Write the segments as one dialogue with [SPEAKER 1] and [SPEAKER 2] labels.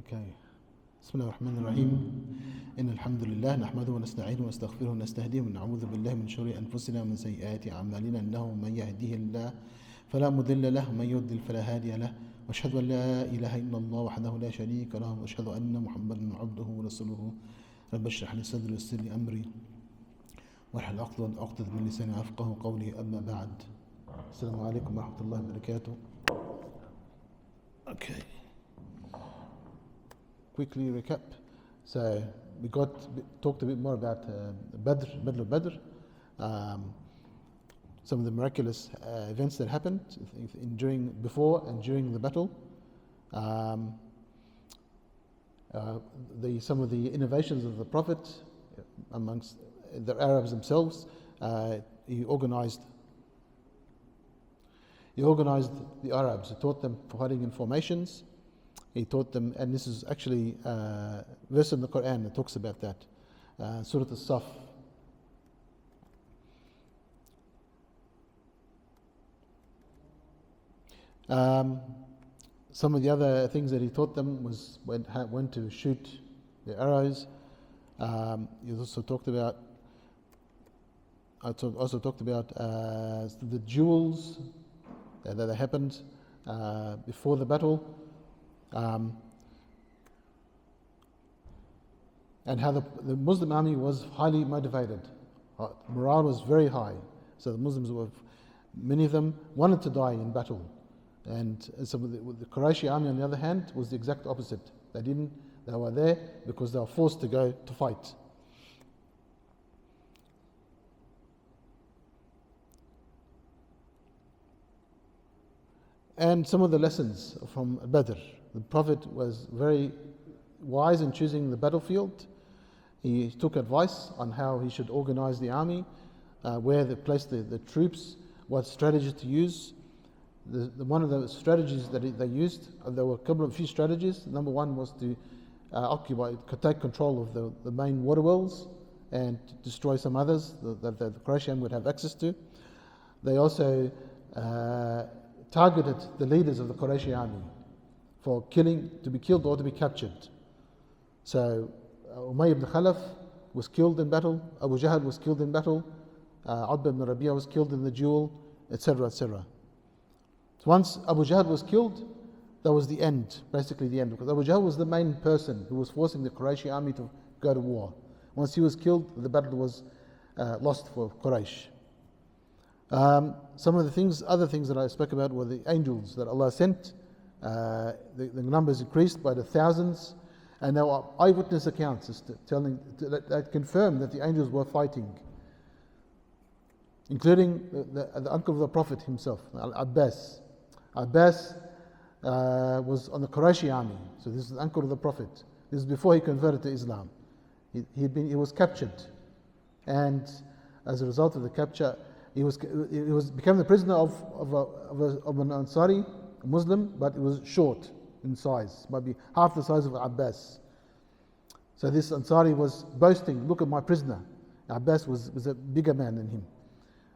[SPEAKER 1] Okay. بسم الله الرحمن الرحيم إن الحمد لله نحمده ونستعينه ونستغفره ونستهديه ونعوذ بالله من شرور أنفسنا ومن سيئات أعمالنا إنه من يهديه الله فلا مضل له ومن يضلل فلا هادي له وأشهد أن لا إله إلا الله وحده لا شريك له وأشهد أن محمدا عبده ورسوله رب اشرح لي صدري ويسر لي أمري واحلل عقدة من لساني يفقهوا قولي أما بعد. السلام عليكم ورحمة الله وبركاته. Okay. Quickly recap. So we talked a bit more about Battle of Badr, some of the miraculous events that happened before and during the battle, some of the innovations of the Prophet amongst the Arabs themselves. He organized the Arabs. He taught them fighting in formations. He taught them, and this is actually a verse in the Quran that talks about that. Surah As-Saf. Some of the other things that he taught them was when to shoot the arrows. He also talked about the duels that happened before the battle. And how the Muslim army was highly motivated. Morale was very high. So the Muslims many of them wanted to die in battle. And some of the Qurayshi army, on the other hand, was the exact opposite. They were there because they were forced to go to fight. And some of the lessons from Badr. The Prophet was very wise in choosing the battlefield. He took advice on how he should organize the army, where to place the troops, what strategy to use. One of the strategies that they used, there were a few strategies. Number one was to take control of the main water wells and destroy some others that the Quraysh would have access to. They also targeted the leaders of the Qurayshi army for to be killed or to be captured. So Umayyah ibn Khalaf was killed in battle, Abu Jahl was killed in battle, Utbah ibn Rabi'ah was killed in the duel, etc., etc. So once Abu Jahl was killed, that was the end, basically the end, because Abu Jahl was the main person who was forcing the Qurayshi army to go to war. Once he was killed, the battle was lost for Quraysh. Some of the other things that I spoke about were the angels that Allah sent. The numbers increased by the thousands, and there were eyewitness accounts that confirmed that the angels were fighting, including the uncle of the Prophet himself, Al-Abbas. Abbas was on the Qurayshi army, so this is the uncle of the Prophet. This is before he converted to Islam. He was captured, and as a result of the capture, he became the prisoner of an Ansari, a Muslim, but it was short in size, might be half the size of Abbas. So this Ansari was boasting, "Look at my prisoner." Abbas was a bigger man than him.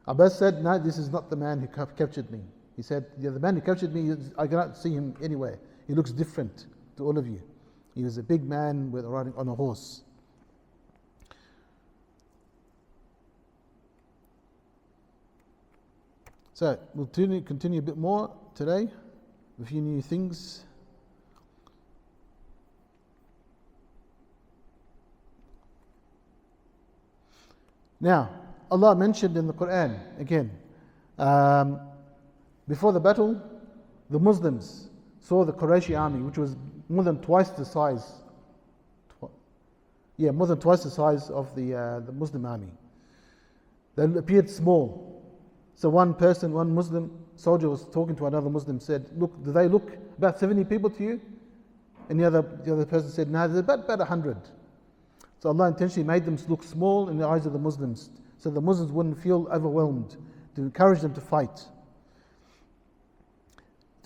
[SPEAKER 1] Abbas said, "No, this is not the man who captured me." He said, "The man who captured me, I cannot see him anywhere. He looks different to all of you. He was a big man riding on a horse." So we'll continue a bit more today, a few new things. Now, Allah mentioned in the Quran again, before the battle, the Muslims saw the Qurayshi army, which was more than twice the size. More than twice the size of the Muslim army. They appeared small. So one Muslim soldier was talking to another Muslim, said, "Look, do they look about 70 people to you?" And the other person said, "No, there's about 100. So Allah intentionally made them look small in the eyes of the Muslims, so the Muslims wouldn't feel overwhelmed, to encourage them to fight.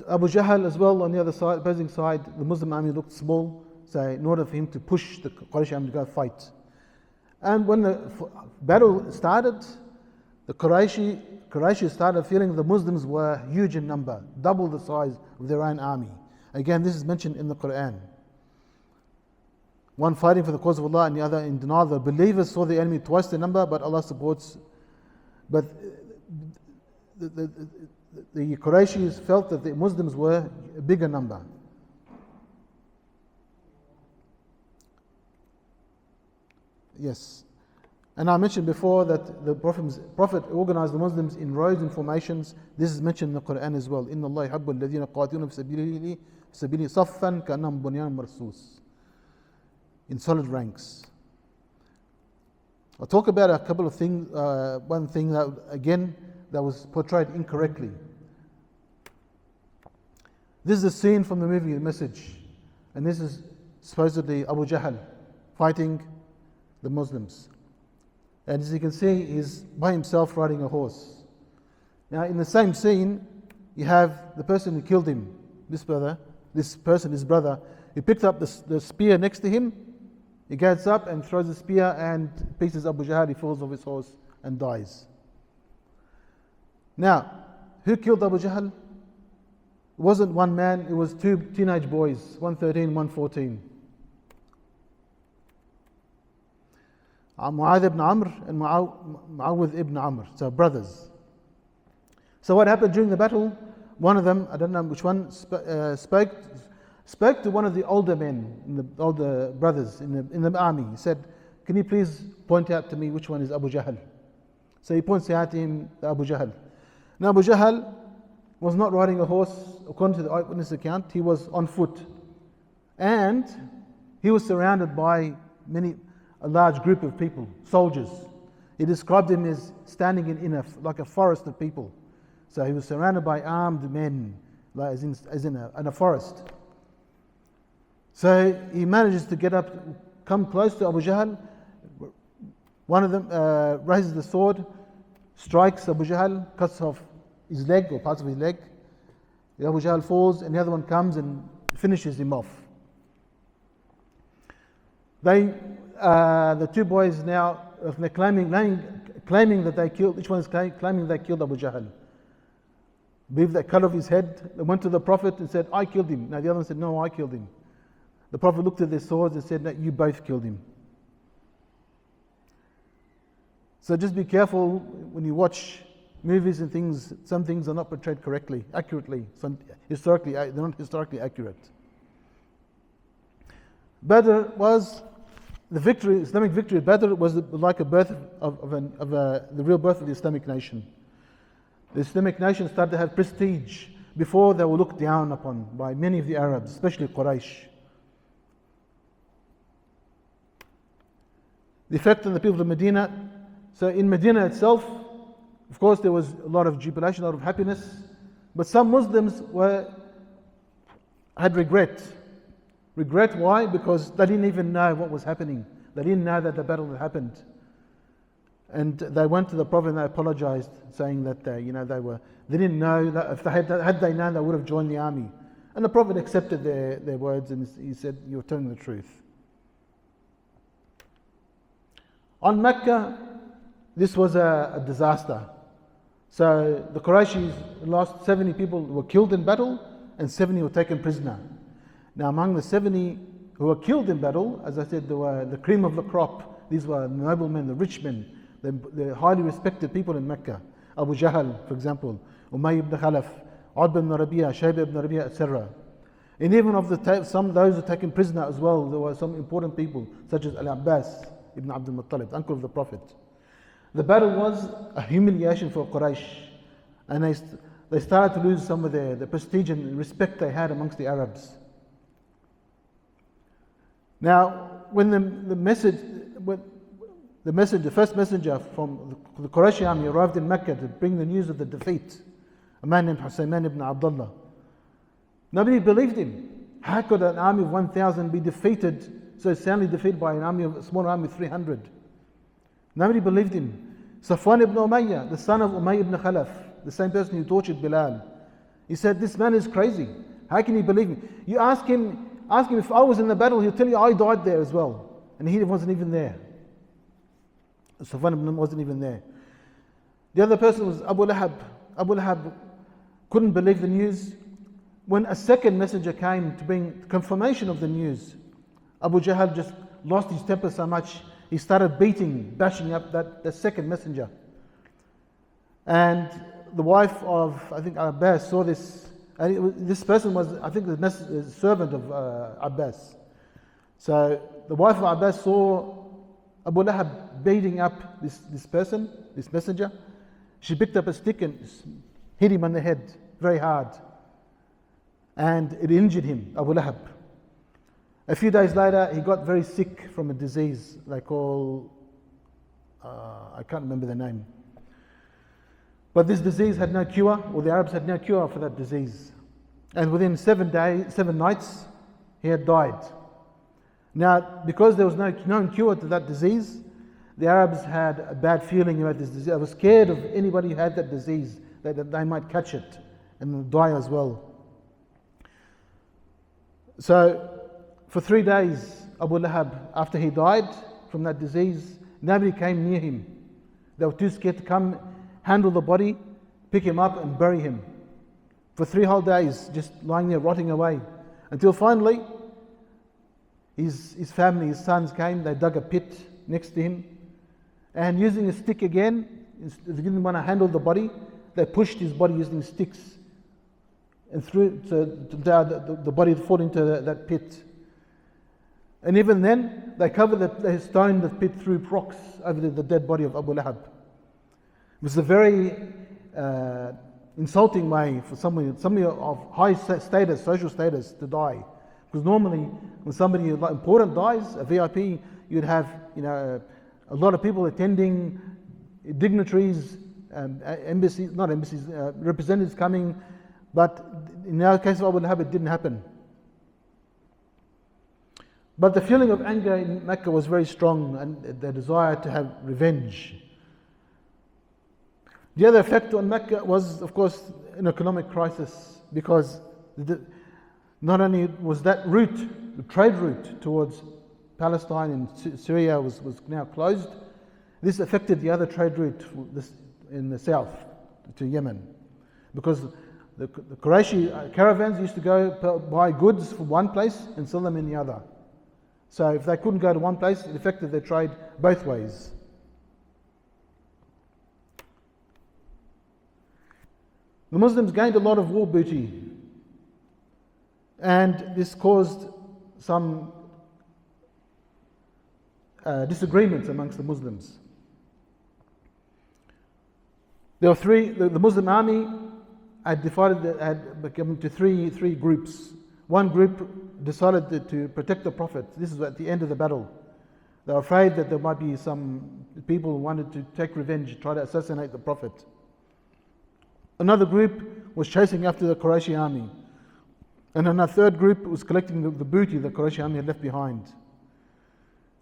[SPEAKER 1] Abu Jahl as well, on the other side, opposing side, the Muslim army looked small, so in order for him to push the Quraysh army to go fight. And when the battle started, the Quraysh started feeling the Muslims were huge in number, double the size of their own army. Again, this is mentioned in the Quran. one fighting for the cause of Allah and the other in denial. The believers saw the enemy twice the number, but Allah supports. But the Qurayshis felt that the Muslims were a bigger number. Yes. And I mentioned before that the Prophet organized the Muslims in rows and formations. This is mentioned in the Quran as well. إِنَّ اللَّهَ يُحِبُّ الَّذِينَ يُقَاتِلُونَ فِي سَبِيلِهِ صَفًّا كَأَنَّهُمْ بُنْيَانٌ مَرْصُوصٌ, in solid ranks. I'll talk about a couple of things. One thing that, again, that was portrayed incorrectly. This is a scene from the movie The Message, and this is supposedly Abu Jahl fighting the Muslims. And as you can see, he's by himself riding a horse. Now, in the same scene, you have the person who killed him, his brother. He picked up the spear next to him. He gets up and throws the spear and pieces Abu Jahl. He falls off his horse and dies. Now, who killed Abu Jahl? It wasn't one man, it was two teenage boys, one 13, one 14. Mu'adh ibn Amr and Mu'awidh ibn Amr, so brothers. So what happened during the battle? One of them, I don't know which one, spoke to one of the older men, the older brothers in the army. He said, "Can you please point out to me which one is Abu Jahl?" So he points out to him Abu Jahl. Now Abu Jahl was not riding a horse, according to the eyewitness account. He was on foot, and he was surrounded by a large group of people, soldiers. He described him as standing in like a forest of people. So he was surrounded by armed men, like as in a forest. So he manages to get up, come close to Abu Jahl. One of them raises the sword, strikes Abu Jahl, cuts off his leg or parts of his leg. Abu Jahl falls, and the other one comes and finishes him off. The two boys now, they're claiming that they killed. Each one is claiming they killed Abu Jahl. Believe they cut off his head. They went to the Prophet and said, "I killed him." Now the other one said, "No, I killed him." The Prophet looked at their swords and said, "No, you both killed him." So just be careful when you watch movies and things. Some things are not portrayed accurately. They're not historically accurate. Badr was the victory, Islamic victory. Badr was like a birth the real birth of the Islamic nation. The Islamic nation started to have prestige. Before, they were looked down upon by many of the Arabs, especially Quraysh. The effect on the people of Medina. So in Medina itself, of course, there was a lot of jubilation, a lot of happiness, but some Muslims had regret. Regret, why? Because they didn't even know what was happening. They didn't know that the battle had happened. And they went to the Prophet and they apologized, saying that they didn't know that if had they known, they would have joined the army. And the Prophet accepted their words, and he said, "You're telling the truth." On Mecca, this was a disaster. So the Qurayshis lost 70 people who were killed in battle, and 70 were taken prisoner. Now among the 70 who were killed in battle, as I said, there were the cream of the crop. These were noblemen, the rich men, the highly respected people in Mecca. Abu Jahl, for example, Umayy ibn Khalaf, Utbah ibn Rabi'a, Shaybah ibn Rabi'a, etc. And even of those who were taken prisoner as well, there were some important people, such as Al-Abbas ibn Abdul Muttalib, uncle of the Prophet. The battle was a humiliation for Quraysh, and they started to lose some of the prestige and respect they had amongst the Arabs. Now, when the first messenger from the Quraysh army arrived in Mecca to bring the news of the defeat, a man named Husayman ibn Abdullah, nobody believed him. How could an army of 1,000 be so soundly defeated by a small army of 300? Nobody believed him. Safwan ibn Umayyah, the son of Umayy ibn Khalaf, the same person who tortured Bilal, he said, "This man is crazy. How can he believe me?" You ask him if I was in the battle, he'll tell you I died there as well. And he wasn't even there. Safwan wasn't even there. The other person was Abu Lahab. Abu Lahab couldn't believe the news. When a second messenger came to bring confirmation of the news, Abu Jahl just lost his temper so much, he started bashing up the second messenger. And the wife of, I think, Abbas saw this. And this person was, I think, the servant of Abbas. So the wife of Abbas saw Abu Lahab beating up this person, this messenger. She picked up a stick and hit him on the head very hard. And it injured him, Abu Lahab. A few days later, he got very sick from a disease they call, I can't remember the name. But this disease had no cure, or the Arabs had no cure for that disease. And within 7 nights, he had died. Now, because there was no known cure to that disease, the Arabs had a bad feeling about this disease. They were scared of anybody who had that disease, that they might catch it and die as well. So, for 3 days, Abu Lahab, after he died from that disease, nobody came near him. They were too scared to come, handle the body, pick him up and bury him. For 3 whole days, just lying there rotting away. Until finally, his family, his sons came, they dug a pit next to him, and using a stick again, they didn't want to handle the body, they pushed his body using sticks and threw the body to fall into that pit. And even then, they stoned the pit through rocks over the dead body of Abu Lahab. It was a very insulting way for somebody of high status, social status, to die. Because normally, when somebody important dies, a VIP, you'd have a lot of people attending, dignitaries, representatives coming. But in the case of Abu Lahab, it didn't happen. But the feeling of anger in Mecca was very strong, and the desire to have revenge. The other effect on Mecca was, of course, an economic crisis, because not only was that route, the trade route towards Palestine and Syria was now closed, this affected the other trade route in the south to Yemen, because the Qurayshi caravans used to go buy goods from one place and sell them in the other. So if they couldn't go to one place, it affected their trade both ways. The Muslims gained a lot of war booty, and this caused some disagreements amongst the Muslims. There were the Muslim army had become into three groups. One group decided to protect the Prophet. This is at the end of the battle. They were afraid that there might be some people who wanted to take revenge, try to assassinate the Prophet. Another group was chasing after the Qurayshi army. And then a third group was collecting the booty the Qurayshi army had left behind.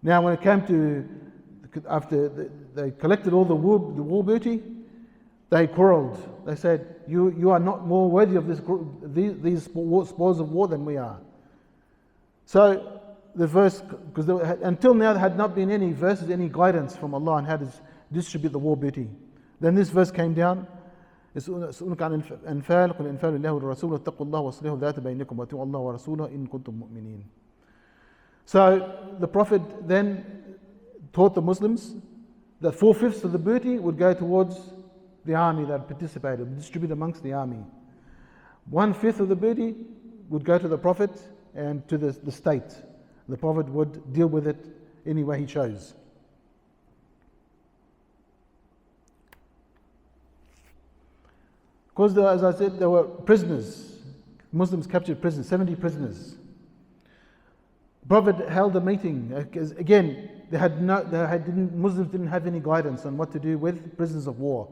[SPEAKER 1] Now when it came to, after they collected all the war booty, they quarreled. They said, you are not more worthy of these spoils of war than we are. So the verse, because until now there had not been any verses, any guidance from Allah on how to distribute the war booty. Then this verse came down. يسألونك عن الأنفال قل الأنفال لله والرسول واتقوا الله واصلحوا ذات بينكم وأطيعوا الله ورسوله إن كنتم مؤمنين. So the Prophet then taught the Muslims that 4/5 of the booty would go towards the army that participated, distributed amongst the army. 1/5 of the booty would go to the Prophet and to the state. The Prophet would deal with it any way he chose. Because, as I said, there were prisoners. Muslims captured prisoners, 70 prisoners. The Prophet held a meeting. Again, Muslims didn't have any guidance on what to do with prisoners of war.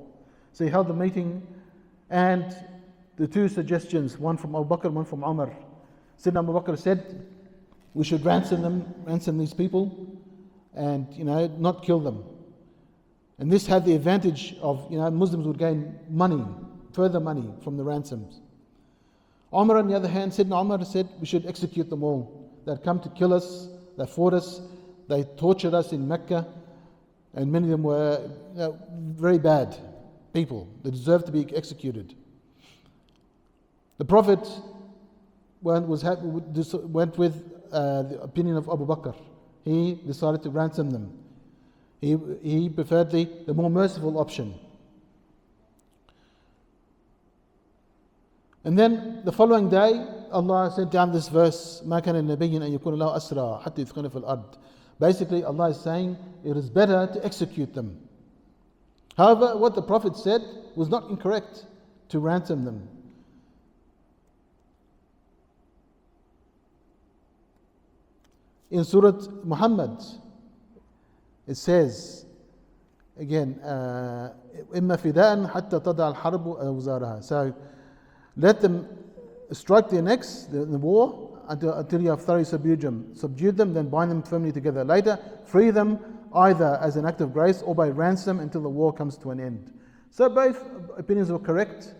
[SPEAKER 1] So he held a meeting, and the two suggestions, one from Abu Bakr, one from Umar. Sayyidina Abu Bakr said, we should ransom these people, and not kill them. And this had the advantage of Muslims would gain further money from the ransoms. Umar, on the other hand, Sayyidina Umar said we should execute them all. They'd come to kill us, they fought us, they tortured us in Mecca, and many of them were very bad people. They deserved to be executed. The Prophet went with the opinion of Abu Bakr. he decided to ransom them. He preferred the more merciful option. And then the following day, Allah sent down this verse, مَا كَانَ النَّبِيٍّ أَن يَكُونَ لَهُ أَسْرَى حَتَّى يُثْخِنَ فِي الْأَرْضِ. Basically, Allah is saying it is better to execute them. However, what the Prophet said was not incorrect, to ransom them. In Surah Muhammad, it says, again, إِمَّا فِدَاءً حَتَّى تَضَعَ الْحَرْبُ أَوْزَارَهَا. So, let them strike their necks in the war until you have thoroughly subdued them, then bind them firmly together. Later, free them either as an act of grace or by ransom until the war comes to an end. So both opinions were correct.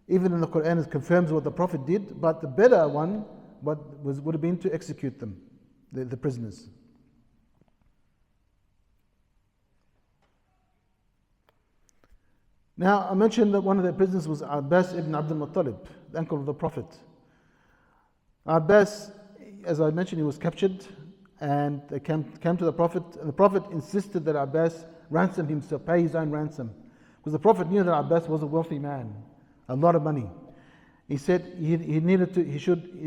[SPEAKER 1] Even in the Quran it confirms what the Prophet did, but the better one would have been to execute them, the prisoners. Now, I mentioned that one of the prisoners was Abbas ibn Abdul Muttalib, the uncle of the Prophet. Abbas, as I mentioned, he was captured and they came to the Prophet, and the Prophet insisted that Abbas ransom himself, pay his own ransom. Because the Prophet knew that Abbas was a wealthy man, a lot of money. He said he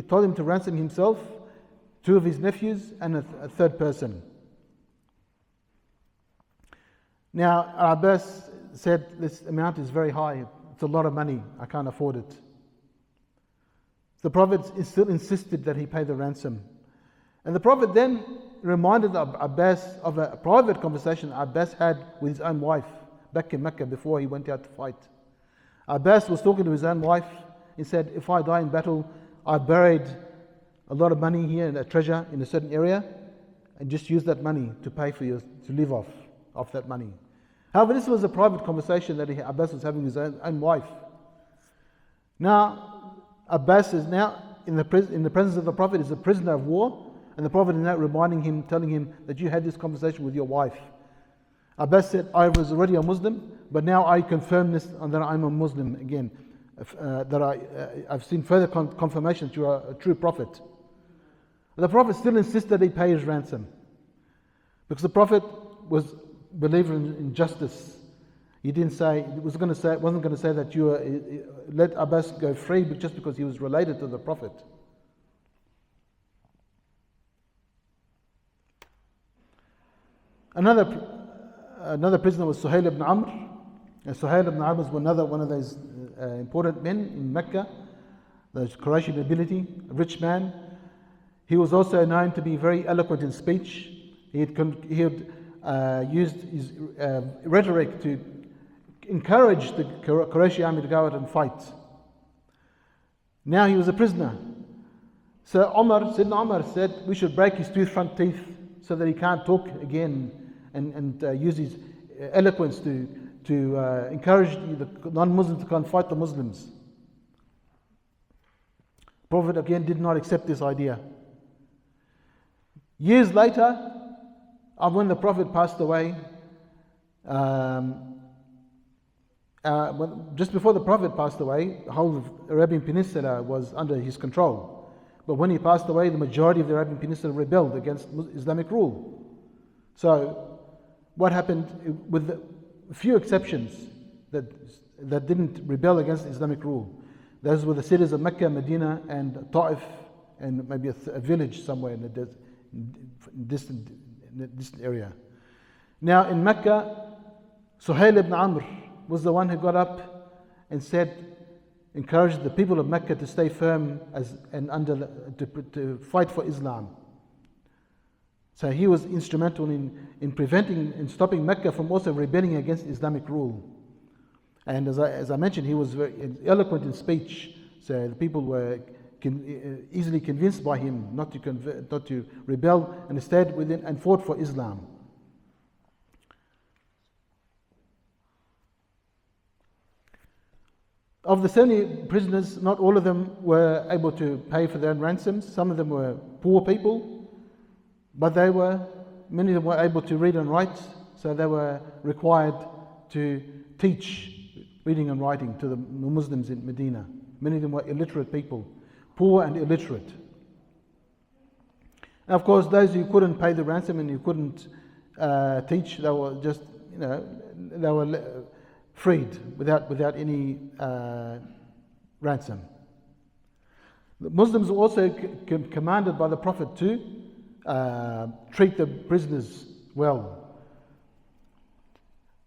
[SPEAKER 1] told him to ransom himself, two of his nephews, and a third person. Now, Abbas said, this amount is very high, it's a lot of money, I can't afford it. The Prophet still insisted that he pay the ransom. And the Prophet then reminded Abbas of a private conversation Abbas had with his own wife back in Mecca before he went out to fight. Abbas was talking to his own wife. He said, if I die in battle, I buried a lot of money here and a treasure in a certain area, and just use that money to pay for you, to live off that money. However, this was a private conversation that Abbas was having with his own wife. Now, Abbas is now in the presence of the Prophet, is a prisoner of war, and the Prophet is now reminding him, telling him that you had this conversation with your wife. Abbas said, I was already a Muslim, but now I confirm this and that I'm a Muslim again. I've seen further confirmation that you are a true Prophet. The Prophet still insisted he pay his ransom, because the Prophet was a believer in justice. He didn't say, wasn't going to say that you let Abbas go free just because he was related to the Prophet. Another prisoner was Suhail ibn Amr. And Suhail ibn Amr was one of those important men in Mecca, the Qurayshi nobility, a rich man. He was also known to be very eloquent in speech. He had used his rhetoric to encourage the Qurayshi army to go out and fight. Now he was a prisoner. So Sayyidina Umar said we should break his two front teeth so that he can't talk again, and use his eloquence to encourage the non-Muslims to come and fight the Muslims. Prophet again did not accept this idea. Years later, when the Prophet passed away, just before the Prophet passed away, the whole of Arabian Peninsula was under his control. But when he passed away, the majority of the Arabian Peninsula rebelled against Islamic rule. So, what happened, with a few exceptions that didn't rebel against Islamic rule? Those were the cities of Mecca, Medina, and Ta'if, and maybe a village somewhere in the distant area. Now in Mecca, Suhail ibn Amr was the one who got up and encouraged the people of Mecca to stay firm to fight for Islam. So he was instrumental in preventing and stopping Mecca from also rebelling against Islamic rule. And as I mentioned, he was very eloquent in speech, so the people were easily convinced by him not to rebel, and instead within and fought for Islam. Of the 70 prisoners, not all of them were able to pay for their own ransoms. Some of them were poor people, but many of them were able to read and write, so they were required to teach reading and writing to the Muslims in Medina. Many of them were illiterate people, poor and illiterate. And of course, those who couldn't pay the ransom and who couldn't teach, they were just, they were freed without any ransom. The Muslims were also commanded by the Prophet to treat the prisoners well,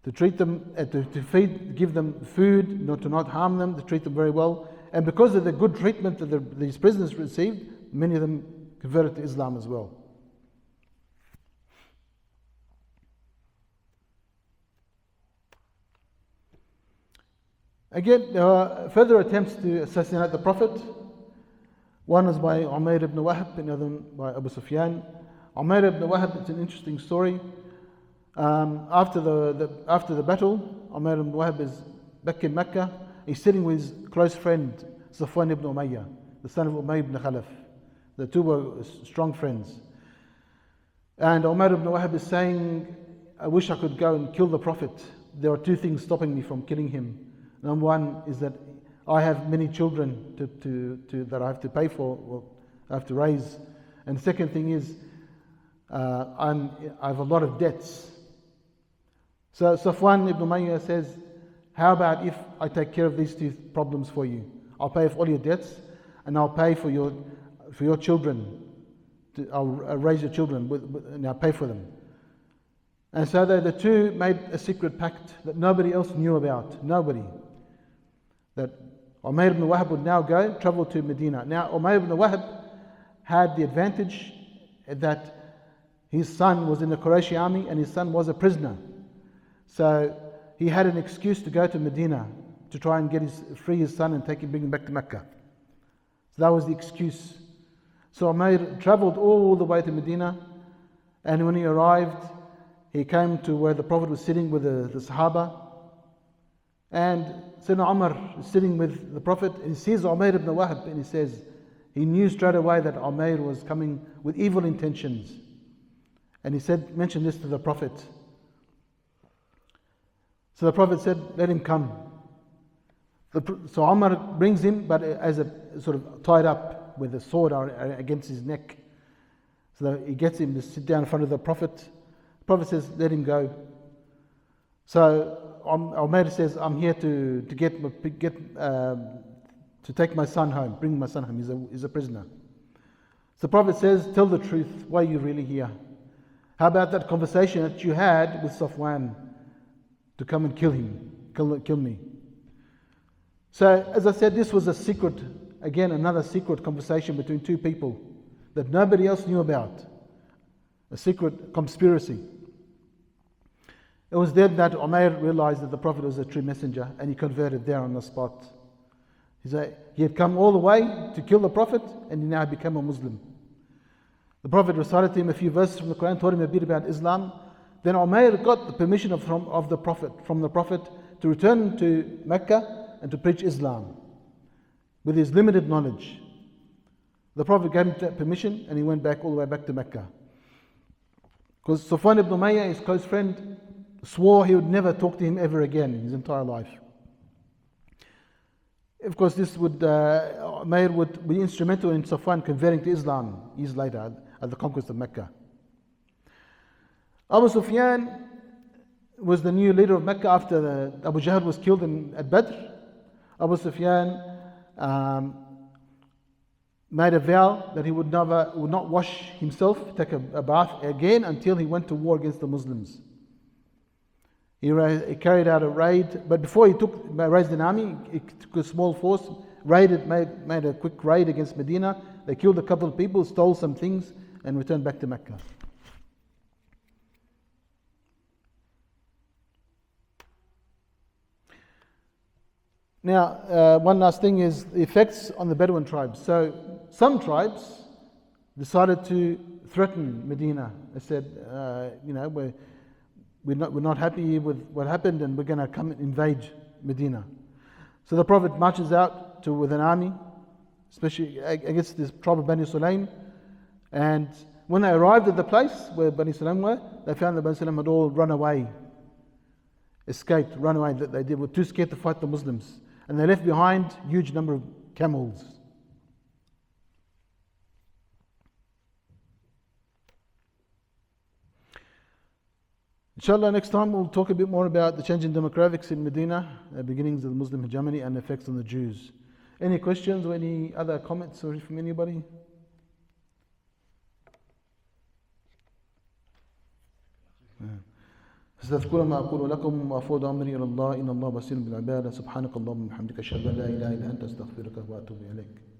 [SPEAKER 1] to treat them, to feed, give them food, to not harm them, to treat them very well. And because of the good treatment that these prisoners received, many of them converted to Islam as well. Again, there were further attempts to assassinate the Prophet. One was by Umayr ibn Wahb, another by Abu Sufyan. Umayr ibn Wahb, it's an interesting story. After the battle, Umayr ibn Wahb is back in Mecca. He's sitting with his close friend Safwan ibn Umayyah, the son of Umayy ibn Khalaf. The two were strong friends. And Umayr ibn Wahb is saying, I wish I could go and kill the Prophet. There are two things stopping me from killing him. Number one is that I have many children that I have to pay for, or I have to raise. And the second thing is, I have a lot of debts. So Safwan ibn Umayyah says, how about if I take care of these two problems for you? I'll pay for all your debts, and I'll pay for your children. I'll raise your children, and I'll pay for them. And so the two made a secret pact that nobody else knew about. Nobody. That Umayr ibn Wahb would now travel to Medina. Now Umayr ibn Wahb had the advantage that his son was in the Qurayshi army and his son was a prisoner. So he had an excuse to go to Medina to try and free his son and bring him back to Mecca. So that was the excuse. So Umayr traveled all the way to Medina, and when he arrived, he came to where the Prophet was sitting with the Sahaba. And Sayyidina Umar is sitting with the Prophet, and he sees Umayr ibn Wahb, and he says, he knew straight away that Umayr was coming with evil intentions. And he mentioned this to the Prophet. So the Prophet said, let him come. So Umar brings him, but as a sort of tied up with a sword against his neck. So he gets him to sit down in front of the Prophet. The Prophet says, let him go. So Umayr says, I'm here to take my son home, bring my son home. He's a prisoner. So the Prophet says, tell the truth. Why are you really here? How about that conversation that you had with Safwan to come and kill him, kill me? So as I said, this was a secret, again another secret conversation between two people that nobody else knew about. A secret conspiracy. It was then that Umayr realized that the Prophet was a true messenger, and he converted there on the spot. He had come all the way to kill the Prophet, and he now became a Muslim. The Prophet recited to him a few verses from the Quran, taught him a bit about Islam. Then Umayr got the permission from the Prophet to return to Mecca and to preach Islam with his limited knowledge. The Prophet gave him that permission, and he went back all the way back to Mecca. Because Safwan ibn Umayyah, his close friend, swore he would never talk to him ever again in his entire life. Of course, Umayr would be instrumental in Safwan converting to Islam years later at the conquest of Mecca. Abu Sufyan was the new leader of Mecca after Abu Jahl was killed at Badr. Abu Sufyan made a vow that he would not wash himself, take a bath again until he went to war against the Muslims. He carried out a raid, but before he raised an army, he took a small force, made a quick raid against Medina. They killed a couple of people, stole some things, and returned back to Mecca. Now, one last thing is the effects on the Bedouin tribes. So, some tribes decided to threaten Medina. They said, we're not happy with what happened, and we're going to come and invade Medina. So the Prophet marches out with an army, especially against this tribe of Bani Sulaim. And when they arrived at the place where Bani Sulaim were, they found that Bani Sulaim had all run away, run away. They were too scared to fight the Muslims. And they left behind a huge number of camels. Inshallah, next time we'll talk a bit more about the changing demographics in Medina, beginnings of the Muslim hegemony and effects on the Jews. Any questions or any other comments from anybody? أستذكر ما أقول لكم وأفوض أمري إلى الله إن الله بصير بالعباد سبحانك اللهم وبحمدك أشهد أن لا إله إلا أنت أستغفرك وأتوب إليك